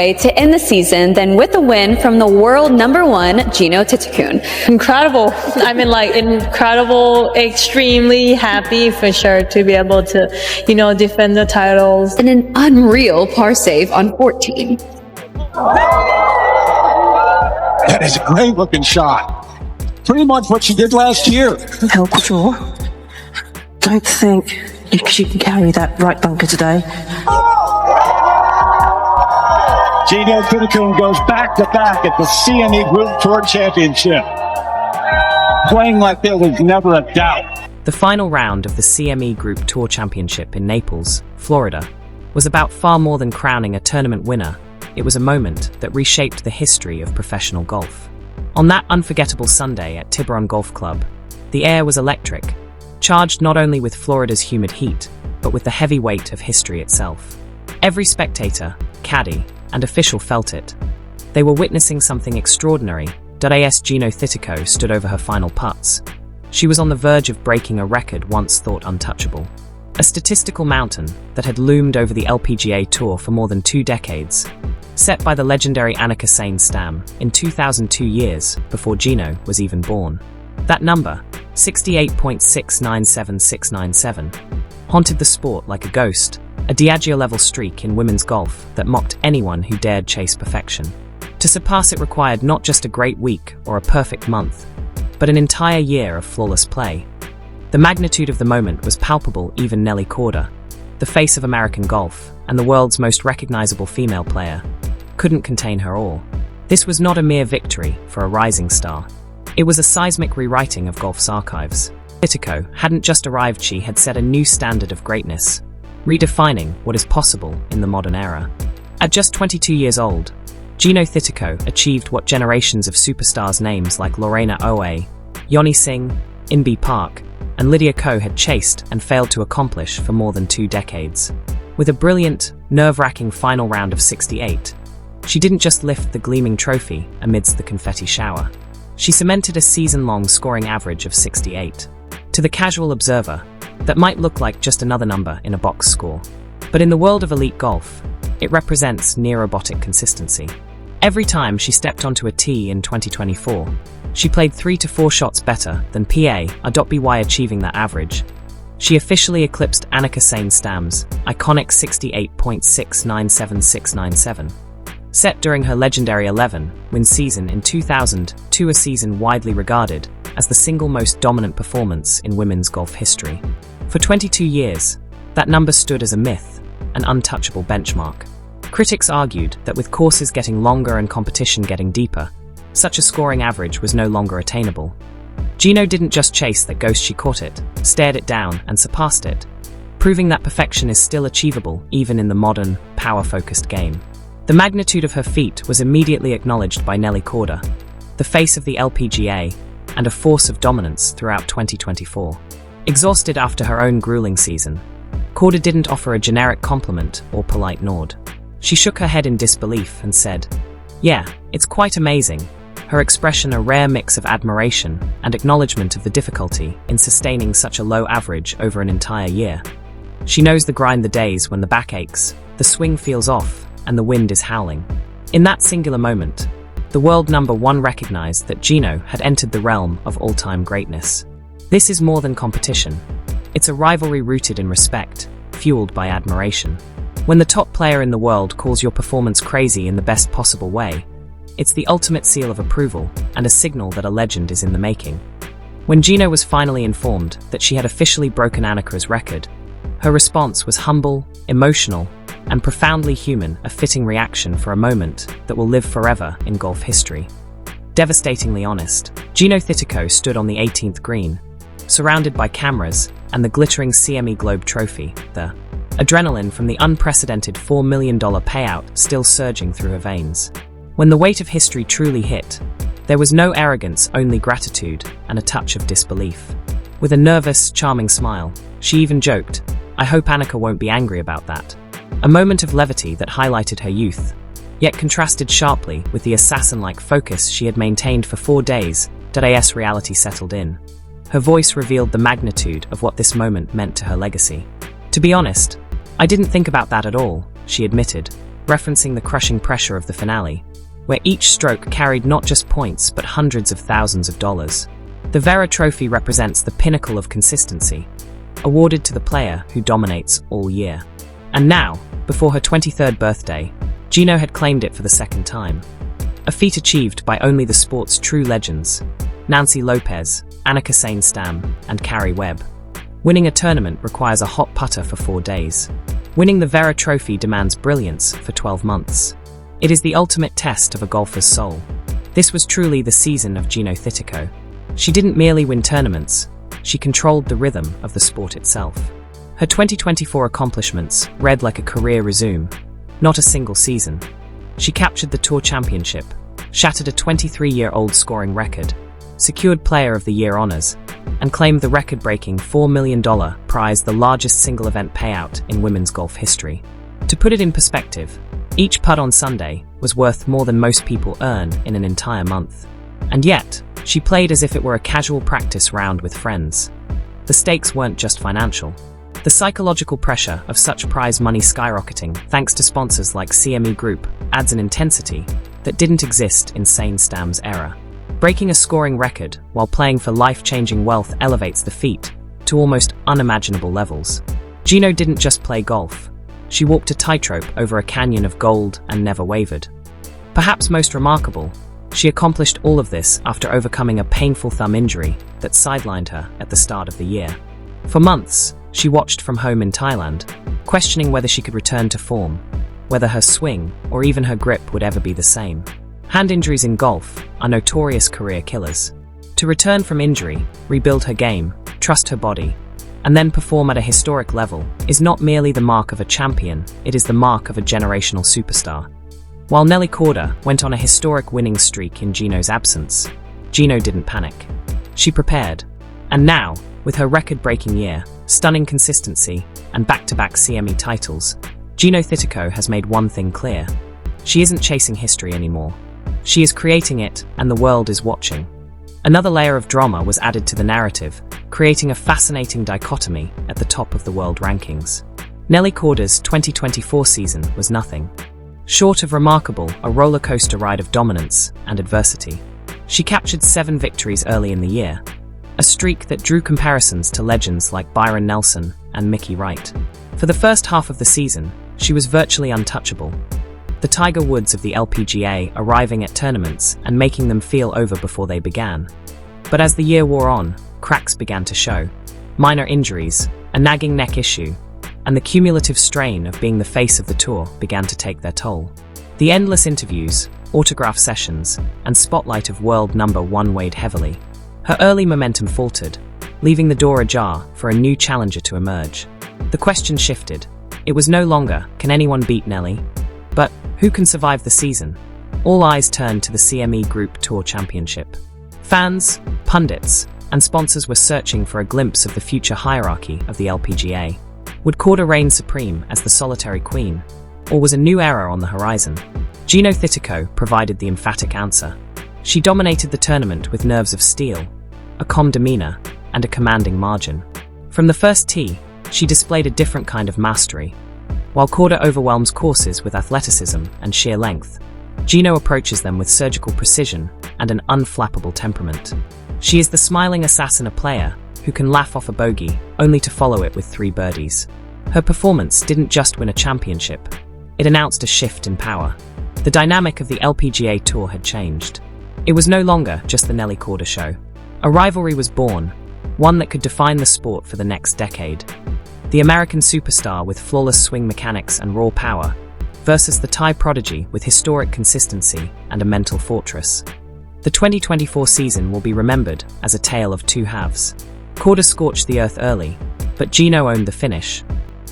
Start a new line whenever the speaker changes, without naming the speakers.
way to end the season than with a win from the world #1, Jeeno Thitikul.
Incredible. I mean, like, incredible, extremely happy for sure to be able to, defend the titles.
And an unreal par save on 14.
That is a great looking shot. Pretty much what she did last year.
Help draw. Don't think she can carry that right bunker today.
Jeeno Thitikul goes back-to-back at the CME Group Tour Championship. Playing like there was never a doubt.
The final round of the CME Group Tour Championship in Naples, Florida, was about far more than crowning a tournament winner. It was a moment that reshaped the history of professional golf. On that unforgettable Sunday at Tiburon Golf Club, the air was electric, charged not only with Florida's humid heat, but with the heavy weight of history itself. Every spectator, caddy, and official felt it. They were witnessing something extraordinary. Jeeno Thitikul stood over her final putts. She was on the verge of breaking a record once thought untouchable. A statistical mountain that had loomed over the LPGA Tour for more than 2 decades, set by the legendary Annika Stam in 2002 years before Jeeno was even born. That number, 68.697697, haunted the sport like a ghost, a Diageo-level streak in women's golf that mocked anyone who dared chase perfection. To surpass it required not just a great week or a perfect month, but an entire year of flawless play. The magnitude of the moment was palpable. Even Nelly Korda, the face of American golf and the world's most recognizable female player, couldn't contain her awe. This was not a mere victory for a rising star. It was a seismic rewriting of golf's archives. Thitikul hadn't just arrived, she had set a new standard of greatness, redefining what is possible in the modern era. At just 22 years old, Jeeno Thitikul achieved what generations of superstars names like Lorena Oe, Yoni Singh, Inbee Park, and Lydia Ko had chased and failed to accomplish for more than 2 decades. With a brilliant, nerve-wracking final round of 68, she didn't just lift the gleaming trophy amidst the confetti shower. She cemented a season-long scoring average of 68. To the casual observer, that might look like just another number in a box score. But in the world of elite golf, it represents near-robotic consistency. Every time she stepped onto a tee in 2024, she played 3 to 4 shots better than PA.by achieving that average. She officially eclipsed Annika Stam's iconic 68.697697, set during her legendary 11-win season in 2002, a season widely regarded as the single most dominant performance in women's golf history. For 22 years, that number stood as a myth, an untouchable benchmark. Critics argued that with courses getting longer and competition getting deeper, such a scoring average was no longer attainable. Jeeno didn't just chase that ghost, she caught it, stared it down, and surpassed it, proving that perfection is still achievable even in the modern, power-focused game. The magnitude of her feat was immediately acknowledged by Nelly Korda, the face of the LPGA and a force of dominance throughout 2024. Exhausted after her own grueling season, Korda didn't offer a generic compliment or polite nod. She shook her head in disbelief and said, "Yeah, it's quite amazing," her expression a rare mix of admiration and acknowledgement of the difficulty in sustaining such a low average over an entire year. She knows the grind, the days when the back aches, the swing feels off, and the wind is howling. In that singular moment, the world #1 recognized that Jeeno had entered the realm of all-time greatness. This is more than competition. It's a rivalry rooted in respect, fueled by admiration. When the top player in the world calls your performance crazy in the best possible way, it's the ultimate seal of approval and a signal that a legend is in the making. When Jeeno was finally informed that she had officially broken Annika's record, her response was humble, emotional, and profoundly human, a fitting reaction for a moment that will live forever in golf history. Devastatingly honest, Jeeno Thitikul stood on the 18th green, surrounded by cameras and the glittering CME Globe trophy, the adrenaline from the unprecedented $4 million payout still surging through her veins. When the weight of history truly hit, there was no arrogance, only gratitude and a touch of disbelief. With a nervous, charming smile, she even joked, "I hope Annika won't be angry about that." A moment of levity that highlighted her youth, yet contrasted sharply with the assassin-like focus she had maintained for 4 days. As reality settled in, her voice revealed the magnitude of what this moment meant to her legacy. "To be honest, I didn't think about that at all," she admitted, referencing the crushing pressure of the finale, where each stroke carried not just points but hundreds of thousands of dollars. The Vera Trophy represents the pinnacle of consistency, awarded to the player who dominates all year. And now, before her 23rd birthday, Jeeno had claimed it for the second time. A feat achieved by only the sport's true legends, Nancy Lopez, Annika Sainstam, and Carrie Webb. Winning a tournament requires a hot putter for 4 days. Winning the Vera Trophy demands brilliance for 12 months. It is the ultimate test of a golfer's soul. This was truly the season of Jeeno Thitikul. She didn't merely win tournaments, she controlled the rhythm of the sport itself. Her 2024 accomplishments read like a career resume, not a single season. She captured the Tour Championship, shattered a 23-year-old scoring record, secured Player of the Year honors, and claimed the record-breaking $4 million prize, the largest single-event payout in women's golf history. To put it in perspective, each putt on Sunday was worth more than most people earn in an entire month. And yet, she played as if it were a casual practice round with friends. The stakes weren't just financial. The psychological pressure of such prize money skyrocketing, thanks to sponsors like CME Group, adds an intensity that didn't exist in Sainstam's era. Breaking a scoring record while playing for life-changing wealth elevates the feat to almost unimaginable levels. Jeeno didn't just play golf. She walked a tightrope over a canyon of gold and never wavered. Perhaps most remarkable, she accomplished all of this after overcoming a painful thumb injury that sidelined her at the start of the year. For months, she watched from home in Thailand, questioning whether she could return to form, whether her swing or even her grip would ever be the same. Hand injuries in golf are notorious career killers. To return from injury, rebuild her game, trust her body, and then perform at a historic level is not merely the mark of a champion, it is the mark of a generational superstar. While Nelly Korda went on a historic winning streak in Jeeno's absence, Jeeno didn't panic. She prepared. And now, with her record-breaking year, stunning consistency, and back-to-back CME titles, Jeeno Thitikul has made one thing clear. She isn't chasing history anymore. She is creating it, and the world is watching. Another layer of drama was added to the narrative, creating a fascinating dichotomy at the top of the world rankings. Nelly Korda's 2024 season was nothing short of remarkable, a roller coaster ride of dominance and adversity. She captured 7 victories early in the year, a streak that drew comparisons to legends like Byron Nelson and Mickey Wright. For the first half of the season, she was virtually untouchable, the Tiger Woods of the LPGA arriving at tournaments and making them feel over before they began. But as the year wore on, cracks began to show. Minor injuries, a nagging neck issue, and the cumulative strain of being the face of the tour began to take their toll. The endless interviews, autograph sessions, and spotlight of world number 1 weighed heavily. Her early momentum faltered, leaving the door ajar for a new challenger to emerge. The question shifted. It was no longer, can anyone beat Nelly? But, who can survive the season? All eyes turned to the CME Group Tour Championship. Fans, pundits, and sponsors were searching for a glimpse of the future hierarchy of the LPGA. Would Korda reign supreme as the solitary queen? Or was a new era on the horizon? Jeeno Thitikul provided the emphatic answer. She dominated the tournament with nerves of steel, a calm demeanor, and a commanding margin. From the first tee, she displayed a different kind of mastery. While Korda overwhelms courses with athleticism and sheer length, Jeeno approaches them with surgical precision and an unflappable temperament. She is the smiling assassin, a player who can laugh off a bogey only to follow it with 3 birdies. Her performance didn't just win a championship, it announced a shift in power. The dynamic of the LPGA Tour had changed. It was no longer just the Nelly Korda show. A rivalry was born, one that could define the sport for the next decade. The American superstar with flawless swing mechanics and raw power versus the Thai prodigy with historic consistency and a mental fortress. The 2024 season will be remembered as a tale of 2 halves. Korda scorched the earth early, but Jeeno owned the finish,